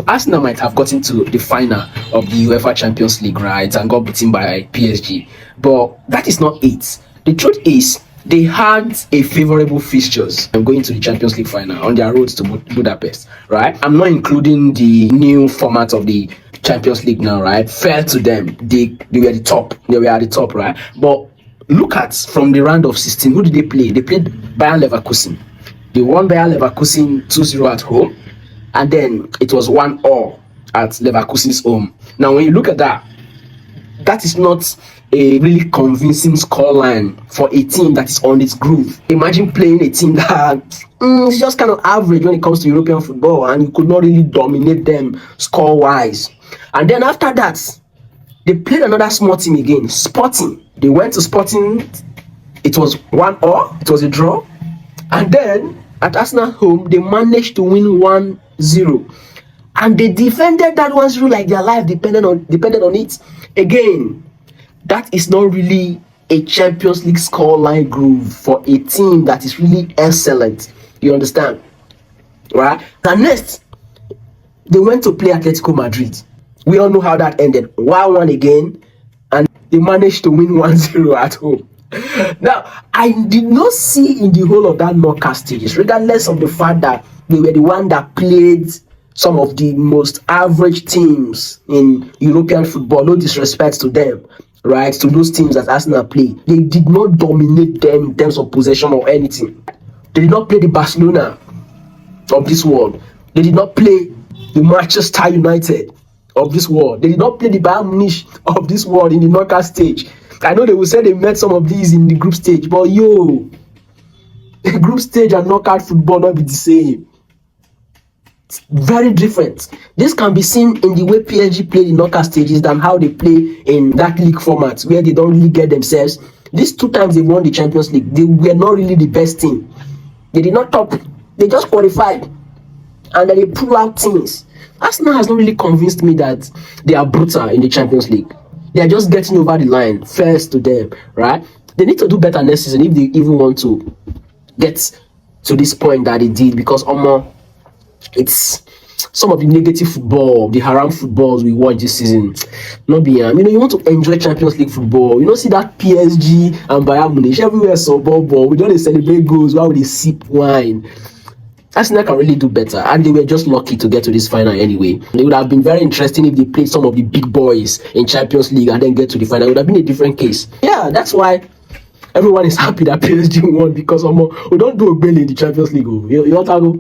Arsenal might have gotten to the final of the UEFA Champions League, right, and got beaten by PSG, but that is not it. The truth is, they had a favorable fixtures and going to the Champions League final on their road to Budapest, right? I'm not including the new format of the Champions League now, right? Fair to them, they were the top, they were at the top, right? But look at from the round of 16, who did they play? They played Bayern Leverkusen. They won Bayern Leverkusen 2-0 at home, and then it was 1-1 at Leverkusen's home. Now, when you look at that, that is not a really convincing scoreline for a team that is on its groove. Imagine playing a team that is just kind of average when it comes to European football, and you could not really dominate them score-wise. And then after that, they played another small team again, Sporting. They went to Sporting, it was 1-1, it was a draw. And then at Arsenal home, they managed to win 1-0. And they defended that 1-0 like their life depended on it. Again, that is not really a Champions League scoreline groove for a team that is really excellent. You understand? Right? And next, they went to play Atletico Madrid. We all know how that ended. 1-1 again, and they managed to win 1-0 at home. Now, I did not see in the whole of that knockout stages, regardless of the fact that they were the one that played some of the most average teams in European football. No disrespect to them, right? To those teams that Arsenal play. They did not dominate them in terms of possession or anything. They did not play the Barcelona of this world. They did not play the Manchester United of this world. They did not play the Bayern Munich of this world in the knockout stage. I know they will say they met some of these in the group stage, but the group stage and knockout football not be the same. It's very different. This can be seen in the way PSG play the knockout stages than how they play in that league format where they don't really get themselves. These 2 times they won the Champions League, they were not really the best team. They did not top. They just qualified, and then they pull out teams. Arsenal has not really convinced me that they are brutal in the Champions League. They are just getting over the line, first to them, right? They need to do better next season if they even want to get to this point that they did, because it's some of the negative football, the haram footballs we watch this season. Not be you want to enjoy Champions League football. You don't see that PSG and Bayern Munich everywhere so ball. We don't celebrate goals while they sip wine. Arsenal can really do better, and they were just lucky to get to this final anyway. It would have been very interesting if they played some of the big boys in Champions League and then get to the final. It would have been a different case. Yeah, that's why everyone is happy that PSG won, because we don't do a in the Champions League. You want to go?